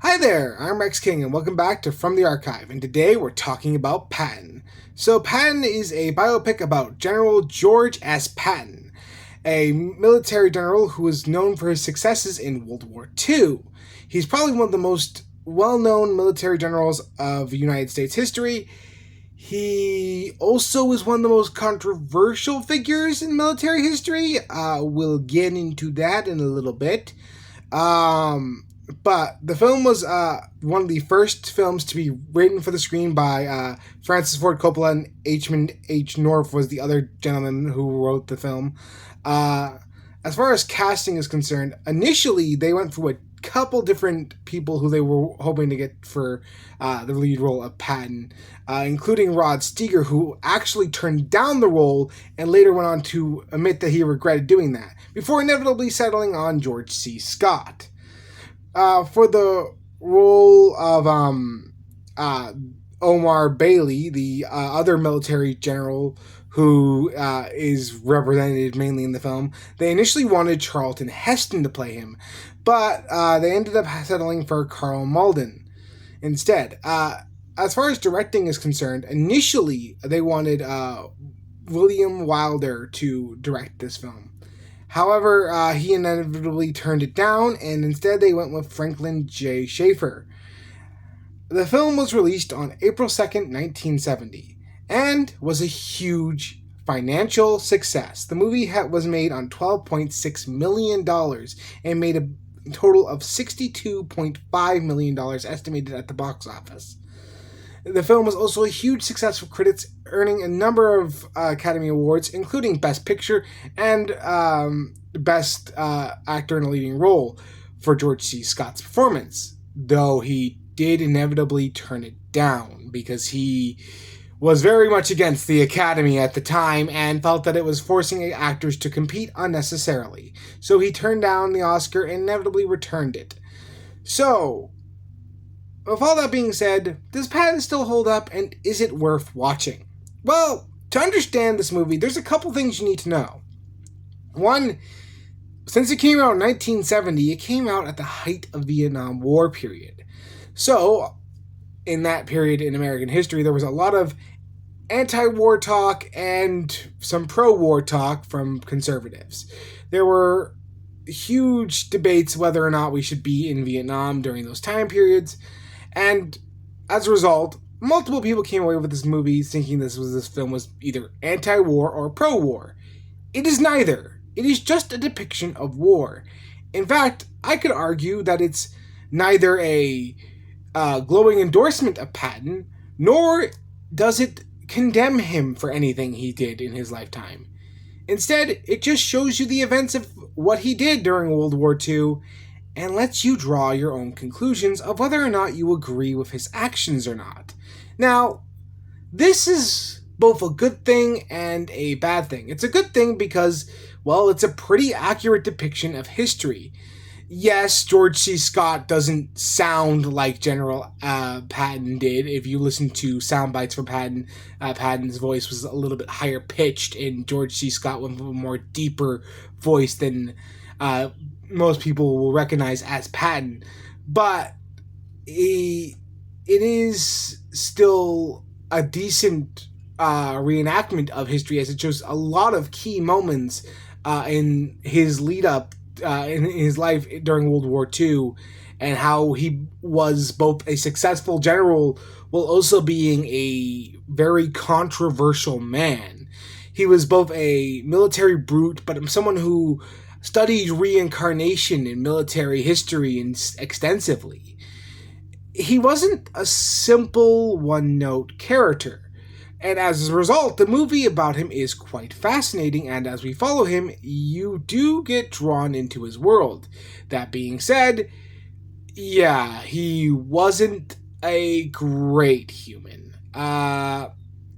Hi there, I'm Rex King, and welcome back to From the Archive, and today we're talking about Patton. So, Patton is a biopic about General George S. Patton, a military general who is known for his successes in World War II. He's probably one of the most well-known military generals of United States history. He also is one of the most controversial figures in military history. We'll get into that in a little bit. But the film was one of the first films to be written for the screen by Francis Ford Coppola, and H. H. North was the other gentleman who wrote the film. As far as casting is concerned, initially they went through a couple different people who they were hoping to get for the lead role of Patton, including Rod Steiger, who actually turned down the role and later went on to admit that he regretted doing that, before inevitably settling on George C. Scott. For the role of Omar Bailey, the other military general who is represented mainly in the film, they initially wanted Charlton Heston to play him, but they ended up settling for Carl Malden instead. As far as directing is concerned, initially they wanted William Wilder to direct this film. However, he inevitably turned it down, and instead they went with Franklin J. Schaeffer. The film was released on April 2nd, 1970, and was a huge financial success. The movie was made on $12.6 million and made a total of $62.5 million estimated at the box office. The film was also a huge success for critics, earning a number of Academy Awards, including Best Picture and Best Actor in a Leading Role for George C. Scott's performance, though he did inevitably turn it down because he was very much against the Academy at the time and felt that it was forcing actors to compete unnecessarily. So he turned down the Oscar and inevitably returned it. So, with all that being said, does Patton still hold up, and is it worth watching? Well, to understand this movie, there's a couple things you need to know. One, since it came out in 1970, it came out at the height of the Vietnam War period. So, in that period in American history, there was a lot of anti-war talk and some pro-war talk from conservatives. There were huge debates whether or not we should be in Vietnam during those time periods. And as a result, multiple people came away with this movie thinking this film was either anti-war or pro-war. It is neither. It is just a depiction of war. In fact, I could argue that it's neither a glowing endorsement of Patton, nor does it condemn him for anything he did in his lifetime. Instead, it just shows you the events of what he did during World War II and lets you draw your own conclusions of whether or not you agree with his actions or not. Now, this is both a good thing and a bad thing. It's a good thing because, well, it's a pretty accurate depiction of history. Yes, George C. Scott doesn't sound like General Patton did. If you listen to sound bites from Patton, Patton's voice was a little bit higher pitched, and George C. Scott with a more deeper voice than most people will recognize as Patton. But it is still a decent reenactment of history, as it shows a lot of key moments in his lead up in his life during World War II, and how he was both a successful general while also being a very controversial man. He was both a military brute, but someone who studied reincarnation in military history extensively. He wasn't a simple one-note character. And as a result, the movie about him is quite fascinating, and as we follow him, you do get drawn into his world. That being said, yeah, he wasn't a great human.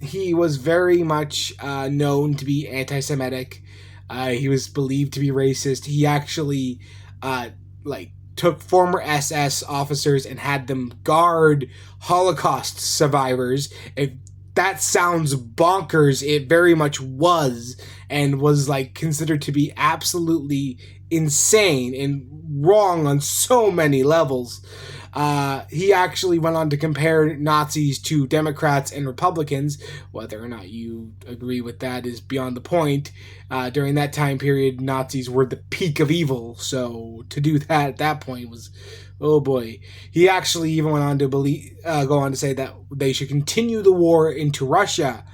He was very much known to be anti-Semitic. He was believed to be racist. He actually, took former SS officers and had them guard Holocaust survivors. If that sounds bonkers, it very much was, and was considered to be absolutely insane and wrong on so many levels. He actually went on to compare Nazis to Democrats and Republicans. Whether or not you agree with that is beyond the point. During that time period, Nazis were the peak of evil. So to do that at that point was, oh boy. He actually even went on to go on to say that they should continue the war into Russia.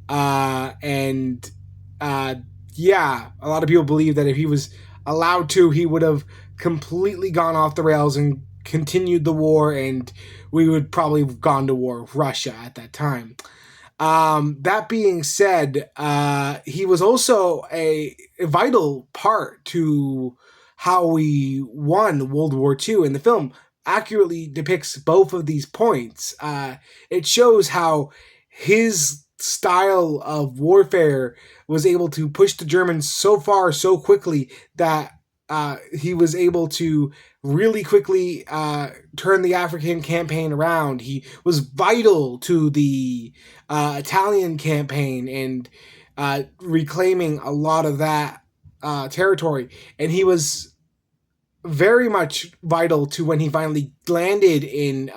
And yeah, a lot of people believe that if he was allowed to, he would have completely gone off the rails and continued the war, and we would probably have gone to war with Russia at that time. That being said, he was also a vital part to how we won World War II, and the film accurately depicts both of these points. It shows how his style of warfare was able to push the Germans so far so quickly that he was able to really quickly turn the African campaign around. He was vital to the Italian campaign and reclaiming a lot of that territory. And he was very much vital to when he finally landed in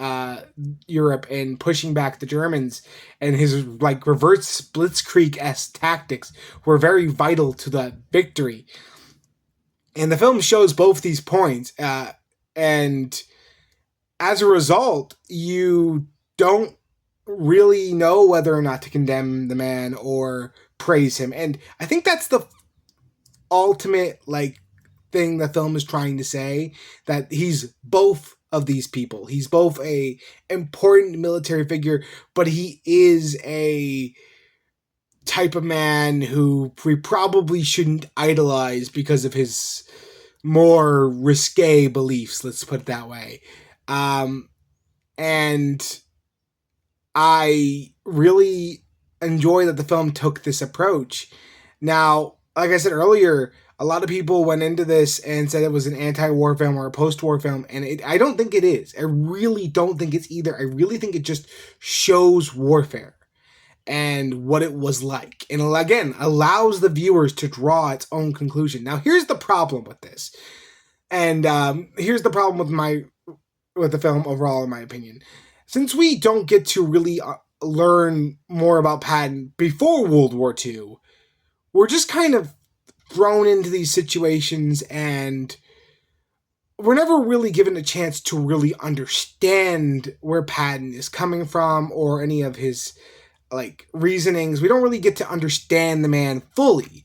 Europe and pushing back the Germans. And his like reverse blitzkrieg-esque tactics were very vital to the victory. And the film shows both these points. And as a result, you don't really know whether or not to condemn the man or praise him. And I think that's the ultimate like thing the film is trying to say, that he's both of these people. He's both a important military figure, but he is a type of man who we probably shouldn't idolize because of his more risque beliefs, let's put it that way. And I really enjoy that the film took this approach. Now, like I said earlier, a lot of people went into this and said it was an anti-war film or a post-war film, and I don't think it is. I really don't think it's either. I really think it just shows warfare and what it was like, and again allows the viewers to draw its own conclusion. Now, here's the problem with this, and here's the problem with the film overall, in my opinion. Since we don't get to really learn more about Patton before World War II, we're just kind of thrown into these situations, and we're never really given a chance to really understand where Patton is coming from or any of his like reasonings. We don't really get to understand the man fully.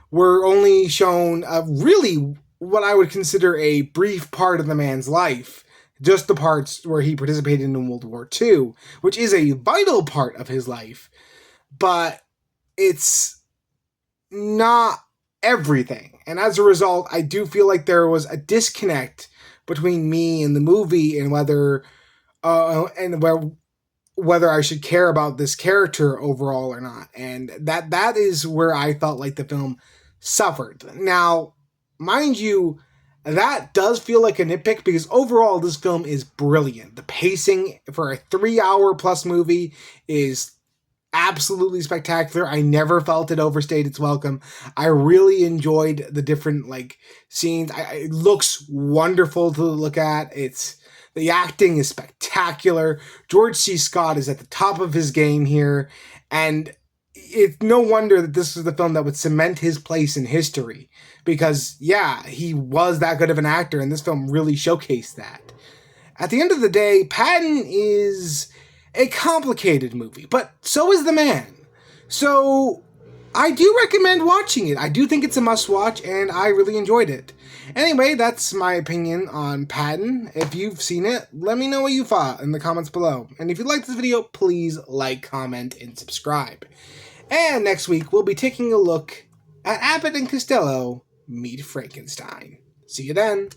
We're only shown really what I would consider a brief part of the man's life, just the parts where he participated in World War II, which is a vital part of his life, but it's not everything. And as a result, I do feel like there was a disconnect between me and the movie, and whether I should care about this character overall or not. And that is where I felt like the film suffered. Now, mind you, that does feel like a nitpick because overall this film is brilliant. The pacing for a 3-hour plus movie is absolutely spectacular. I never felt it overstayed its welcome. I really enjoyed the different like scenes. It looks wonderful to look at. The acting is spectacular. George C. Scott is at the top of his game here, and it's no wonder that this is the film that would cement his place in history, because yeah, he was that good of an actor, and this film really showcased that. At the end of the day, Patton is a complicated movie, but so is the man. So I do recommend watching it. I do think it's a must-watch, and I really enjoyed it. Anyway, that's my opinion on Patton. If you've seen it, let me know what you thought in the comments below. And if you liked this video, please like, comment, and subscribe. And next week, we'll be taking a look at Abbott and Costello Meet Frankenstein. See you then.